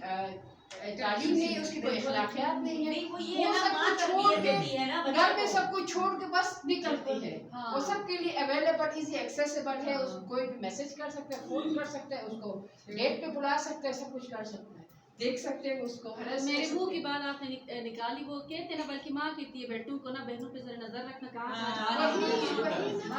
तालीम नहीं है, उसकी कोई अखलाकियात नहीं है, वो सब कुछ छोड़ के घर में सब कुछ छोड़ के बस निकलती है। वो सबके लिए अवेलेबल, इजी एक्सेसिबल है, उसको कोई भी मैसेज कर सकते हैं, फोन कर सकते हैं, उसको डेट पे बुला सकते हैं, सब कुछ कर सकते हैं, देख सकते हैं उसको। मेरे मुंह की बात आपने निकाली, वो कहते ना बल्कि माँ कहती है बेटू को ना बहनों पे जरा नजर रखना, कहाँ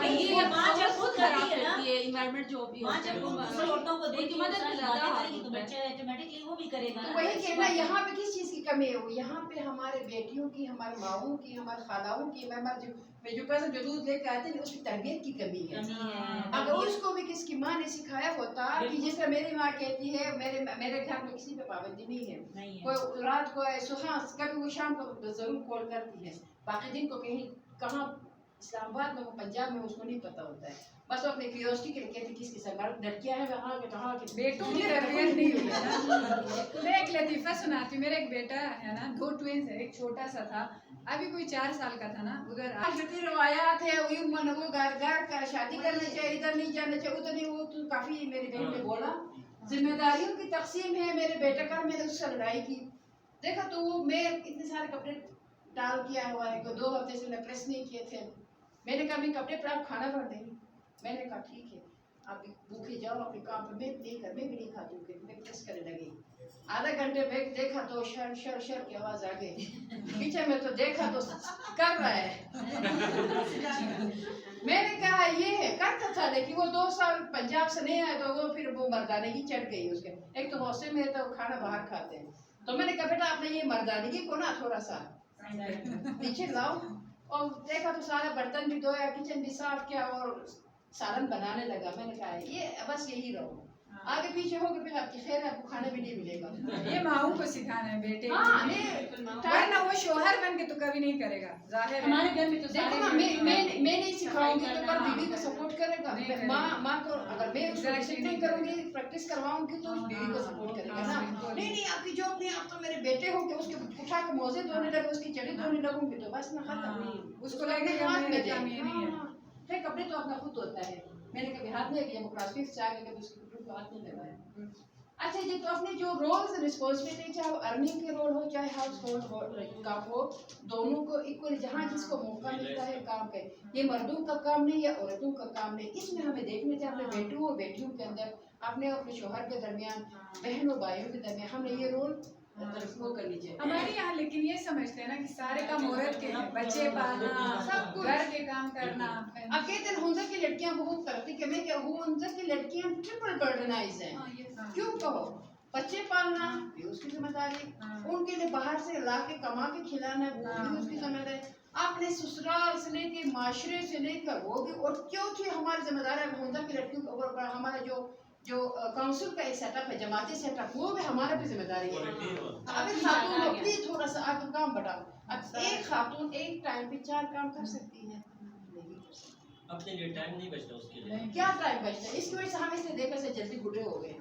ये माँ जब खुद करती है इन्वायरमेंट जो भी माँ जब औरतों को देखी मदद करेगी तो बच्चा ऑटोमेटिकली वो भी करेगा। तो वही कहना, यहाँ पे किस चीज की कमी है? यहाँ पे हमारे बेटियों की, हमारे माओं की, हमारे खालाओं की, मैं जो कज़न जो दूध लेके आते हैं उसकी तरबियत की कमी है। अगर उसको भी किसकी माँ ने सिखाया होता कि जिस तरह मेरी माँ कहती है, मेरे घर में किसी पे पाबंदी नहीं है, कोई रात को सुहा कभी वो शाम को जरूर कॉल करती है, बाकी दिन को कहीं कहाँ इस्लामाबाद में, वो पंजाब में, उसको नहीं पता होता है, बस वो अपनी क्यूरियोसिटी के लिए कहती किसकी सब लड़कियां हैं वहाँ के कहाँ के बेटों की तरबियत नहीं हुई है ना। मैं एक लतीफ़ा सुनाती हूँ। मेरा एक बेटा है ना, 2 ट्विंस है, एक छोटा सा था अभी कोई 4 साल का था ना, उधर आखिरी रवायात है वो घर का शादी करना चाहिए, इधर नहीं जाना चाहिए, उधर नहीं, वो तो काफी मेरी बहन ने बोला जिम्मेदारियों की तकसीम है। मेरे बेटे का मैंने उससे लड़ाई की, देखा तो वो मैं इतने सारे कपड़े डाल किया हुआ है, 2 हफ्ते से मैं प्रेस नहीं किए थे, मैंने कहा मैं कपड़े पर आप खाना भर देंगे, मैंने कहा ठीक है आप भूखे जाओ अपने काम पर, मैं भी नहीं खाती हूँ, मैं प्रेस करने लगी। आधा घंटे में देखा तो शर शर शर की आवाज आ गई पीछे में, तो देखा तो कर रहा है मैंने कहा ये है करता था, लेकिन वो 2 साल पंजाब से नहीं आया तो वो फिर वो मर्दानगी चढ़ गई उसके। एक तो मौसम में तो खाना बाहर खाते हैं, तो मैंने कहा बेटा आपने ये मर्दानगी को ना थोड़ा सा नीचे लाओ, और देखा तो सारा बर्तन भी धोया, किचन भी साफ किया और सालन बनाने लगा। मैंने कहा ये बस यही रहो, आगे पीछे हो गए फिर आपकी खैर, आपको खाना भी नहीं मिलेगा। ये माओं को सिखाना है बेटे, वरना वो शोहर बन के तो कभी नहीं करेगा। जाहिर है हमारे घर में तो देखो ना, मैं नहीं सिखाऊंगी तो कल बीवी को सपोर्ट करेगा। माँ को अगर मैं नहीं करूंगी, प्रैक्टिस करवाऊंगी तो बीवी को सपोर्ट करेगा ना। नहीं आपकी जॉब नहीं, आप तो मेरे बेटे हो के उसके उठा के मोजे धोने लगे, उसकी चढ़ी धोने लगूंगी तो बस ना खत्म, उसको लगेगा हाथ में दे, कपड़े तो अपना खुद होता है। मैंने कभी हाथ नहीं किया, क्लास 5 से आगे कभी उसके कपड़ों को हाथ नहीं लगाया। अच्छा जी, तो अपने जो रोल्स रिस्पॉन्सिबिलिटी, चाहे वो अर्निंग के रोल हो चाहे हाउस होल्ड का हो, दोनों को इक्वल, जहाँ जिसको मौका मिलता है काम पे, ये मर्दों का काम नहीं या औरतों का काम नहीं, इसमें हमें देखने चाहिए अपने बेटों और बेटियों के अंदर, अपने शोहर के दरमियान, बहन और भाइयों के दरमियान हमें ये रोल वो करनी चाहिए। हमारे यहाँ लेकिन ये समझते हैं ना कि सारे काम औरत के हैं, बच्चे पालना, सब घर के काम करना। अब कहते हैं हुंजा की लड़कियां बहुत करती कि मैं क्या हुंजा की लड़कियां ट्रिपल बर्डनाइज हैं। क्यों कहो, बच्चे पालना भी उसकी जिम्मेदारी, उनके लिए बाहर से ला के कमा के खिलाना वो भी उसकी जिम्मेदारी, अपने ससुराल से लेके माशरे से लेकर वो भी, और क्योंकि हमारी जिम्मेदारी है हुंजा की लड़कियों के ऊपर, हमारा जो काउंसिल का एक सेटअप है, जमाती सेटअप, वो भी हमारे पे जिम्मेदारी है। अगर खातून को प्लीज थोड़ा सा आगे काम बढ़ाओ, अब एक खातून एक टाइम पे 4 काम कर सकती है, अपने लिए टाइम नहीं बचता, उसके लिए क्या टाइम बचता है? इसकी वजह से हम इसलिए देखने से जल्दी बूढ़े हो गए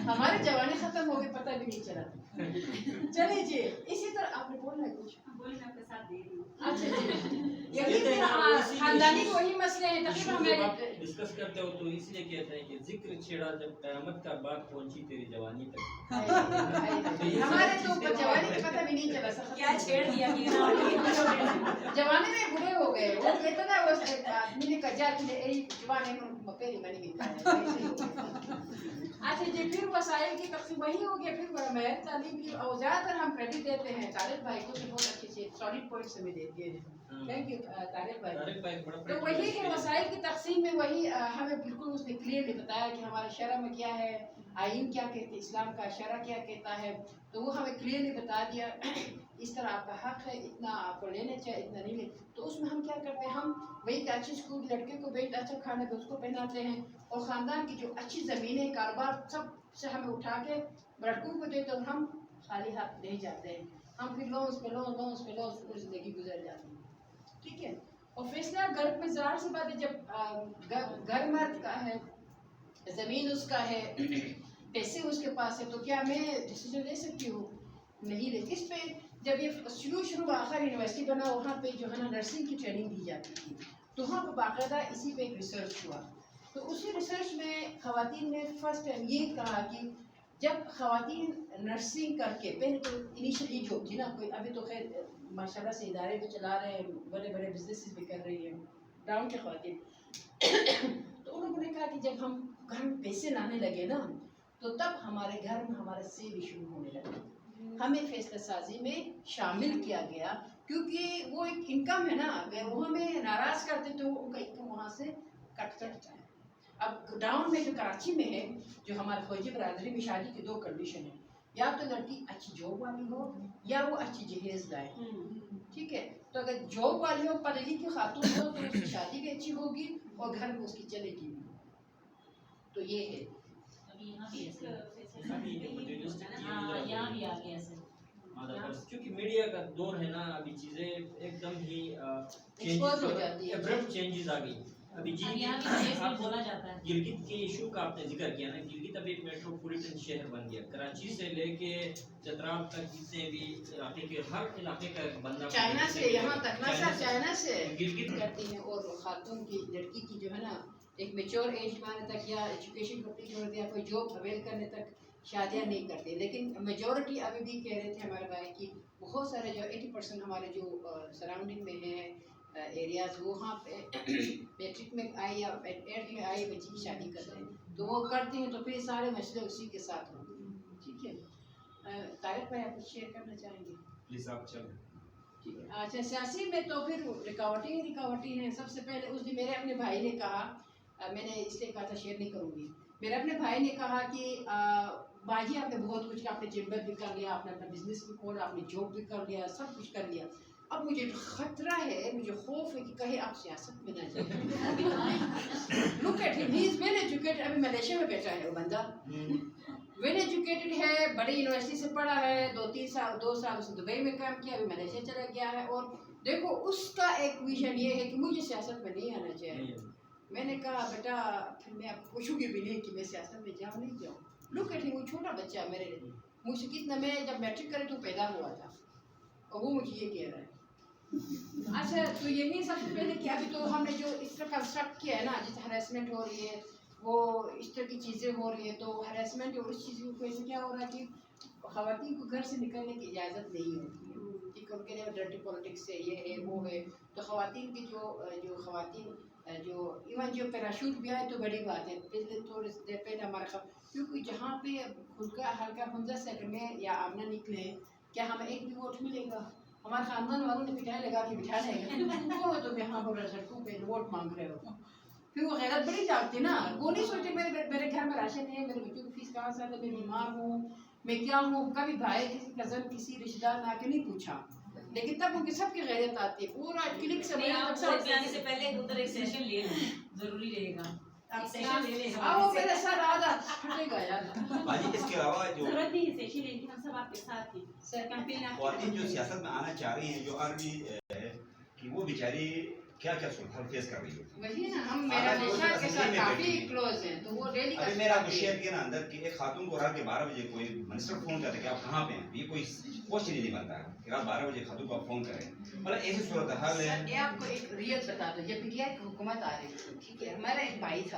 हमारे जवानी खत्म हो गई, पता भी नहीं चला। चलिए जी, इसी तरह आपने बोलना है कुछ? बोले मैं आपके साथ दे रही हूँ। अच्छा जी, यही खानदानी वही मसले हैं तकरीबन डिस्कस करते हो, तो इसलिए कहते हैं कि जिक्र छेड़ा जब कयामत का बात पहुंची तेरी जवानी तक। हमारे तो जवानी में पता भी नहीं चला क्या छेड़ दिया जवानी में बूढ़े हो गए। वो कहता ना वो आदमी ने कहा जवानी में पेरी मनी भी अच्छा जी, फिर वसाइल की तकसीम वही हो गया। फिर मैं तालीम की और ज़्यादातर हम क्रेडिट देते हैं तारिक भाई को, बहुत अच्छे से सॉलिड पॉइंट से देते हैं, थैंक यू तारिक भाई। तो वही है वसाइल की तकसीम में, वही हमें बिल्कुल उसने क्लियरली बताया कि हमारे शरअ में क्या है, आइन क्या कहते हैं, इस्लाम का शरअ क्या कहता है, तो वो हमें क्लियरली बता दिया इस तरह आपका हक है, इतना आपको लेना चाहिए, इतना नहीं ले। तो उसमें हम क्या करते हैं, हम वही अच्छी स्कूल लड़के को बेच अच्छा खाने पे उसको पहनाते हैं, और ख़ानदान की जो अच्छी ज़मीनें कारोबार सब से हमें उठा के लड़कों को देते हैं, हम खाली हाथ नहीं जाते हैं, हम फिर लोन्स पे लोन्स पूरी ज़िंदगी गुजर जाती है, ठीक है। और फैसला घर में ज़ाहिर सी बात है, जब घर मर्द का है, ज़मीन उसका है, पैसे उसके पास है, तो क्या मैं डिसीजन ले सकती हूँ? नहीं ले। इस पे जब ये शुरू आखिर यूनिवर्सिटी बना, वहाँ पे जो है ना नर्सिंग की ट्रेनिंग दी जाती थी, तो वहाँ पर बाकायदा इसी पे एक रिसर्च हुआ। तो उसी रिसर्च में ख़वातीन ने फर्स्ट टाइम ये कहा कि जब खवातीन नर्सिंग करके पहले तो इनिशियली जॉब थी ना कोई, अभी तो खैर माशाल्लाह से इदारे भी चला रहे हैं, बड़े बड़े बिजनेस भी कर रही हैं गाँव की खवातीन। तो उन लोगों ने कहा कि जब हम घर में पैसे लाने लगे ना, तो तब हमारे घर में हमारा सेल भी शुरू होने लगा। हमें फैसला साजी में शामिल किया गया, क्योंकि वो एक इनकम है ना, अगर वो हमें नाराज करते तो उनका इनकम वहाँ से कट जाए। अब डाउन में जो कराची में है, जो हमारे फौजी बरादरी में शादी की 2 कंडीशन है, या तो लड़की अच्छी जॉब वाली हो या वो अच्छी जहेज लाए, ठीक है। तो अगर जॉब वाली हो, पढ़ी लिखी खातून हो, तो उसकी शादी भी अच्छी होगी और घर में उसकी चलेगी भी। तो ये है। अभी यहाँ भी ऐसे हाँ, यहाँ भी आ गया सर। क्योंकि मीडिया का दौर है ना, अभी चीजें एकदम ही Expose हो जाती है। अब्रप्ट चेंजेस आ गई। अभी जी यहाँ भी केस में बोला जाता है। गिलगित के इशू का आपने जिक्र किया ना, गिलगित अभी एक मेट्रोपॉलिटन शहर बन गया। कराची से लेके चतराम तक जितने भी इलाके के हर इलाके का बंदा, चाइना से यहाँ तक ना सर, चाइना से गिलगित करती हैं। और खातून की लड़की की जो है ना, एक मेच्योर एज में आने तक या एजुकेशन कंप्लीट होने तक या कोई जॉब अवेल करने तक शादियाँ नहीं करते। लेकिन मेजॉरिटी अभी भी कह रहे थे हमारे भाई कि बहुत सारे जो 80% हमारे जो सराउंडिंग में हैं एरियाज, वो वहाँ पे मैट्रिक में आए या 8th में आए बच्ची की शादी कर रहे हैं, तो वो करते हैं तो फिर सारे मसले उसी के साथ होंगे। ठीक है, तारिक भाई आप कुछ शेयर करना चाहेंगे? प्लीज आप चल। ठीक है। अच्छा, सियासी में तो फिर रिकावटी हैं। सबसे पहले उस दिन मेरे अपने भाई ने कहा, मैंने इसलिए कहा था शेयर नहीं करूँगी, मेरे अपने भाई ने कहा कि बाजी आपने बहुत कुछ किया, आपने चैम्बर भी कर लिया, आपने अपना बिजनेस भी खोला, आपने जॉब भी कर लिया, सब कुछ कर लिया। अब मुझे खतरा है, मुझे खौफ है कि कहीं आप सियासत में ना जाए। Look at him, he is well educated. अभी मलेशिया में बैठा है वो बंदा, वेल एजुकेटेड है, बड़ी यूनिवर्सिटी से पढ़ा है, 2 साल उसने दुबई में काम किया, अभी मलेशिया चला गया है। और देखो उसका एक विजन ये है कि मुझे सियासत में नहीं आना चाहिए। मैंने कहा बेटा, फिर मैं आपको पूछूंगी भी नहीं कि मैं सियासत में जाऊँ नहीं जाऊँ। लुक एट हिम, वो छोटा बच्चा मेरे लिए, मुझसे कितना, मैं जब मैट्रिक करे तो पैदा हुआ था और वो मुझे ये कह रहा है। अच्छा, तो यही सबसे पहले क्या, अभी तो हमने जो इस तरह कंस्ट्रक्ट किया है ना, जैसे हरेसमेंट हो रही है, वो इस तरह की चीज़ें हो रही है, तो हरेसमेंट और इस चीज़ की वजह से क्या हो रहा है कि ख़वातीन को घर से निकलने की इजाज़त नहीं होती है, ठीक है। उनके लिए डर्टी पॉलिटिक्स है, ये है वो है। तो ख़वातीन की जो ख़वातीन जो इवन जो पैराशूट भी आए तो बड़ी बात है। पिछले थोड़े देर पहले हमारा, क्योंकि जहाँ पे खुद का हल्का फुंजा सेकंड में या आमना निकले, क्या हमें एक भी वोट मिलेगा? हमारे खानदान वालों ने पिटाई लगा के बिठा देगा वो तो यहाँ पर सड़कों पे वोट मांग रहे हो, फिर वो गैरत बड़ी जागती ना। वो नहीं सोचते मेरे घर में राशन है, मेरे बच्चों की फीस कहाँ से आता है, मैं बीमार हूँ, मैं क्या हूँ। कभी भाई, किसी कज़न, किसी रिश्तेदार ने आके नहीं पूछा, लेकिन तब उनकी सबकी गैरत आती है। पूरा क्लिक से आने से पहले उधर एक सेशन ले जरूरी रहेगा। सेशन ले ले, आओ मेरे साथ आधा फटेगा यार। बाजी इसके अलावा जो जरूरत नहीं है सेशन लेने की, हम सब आपके साथ ही सर कैंपेन ख्वातीन जो सियासत में आना चाह रही हैं, जो आर्मी है कि वो बेचारी क्या क्या सूरत फेस कर रही है। वही ना, हम मेरा निशा के साथ काफी क्लोज हैं, तो वो डेली अभी मेरा आपको शेयर किया ना अंदर कि एक खातून को रात के 12 बजे कोई मिनिस्टर फोन करते कि आप कहाँ पे हैं, ये कोई क्वेश्चन ही नहीं बनता है कि रात 12 बजे खातून को आप फोन करें। मतलब ऐसी सूरत हाल है। ये आपको एक रियल बता दो, जब पीटीआई की हुकूमत आ रही थी, ठीक है, हमारा एक भाई था,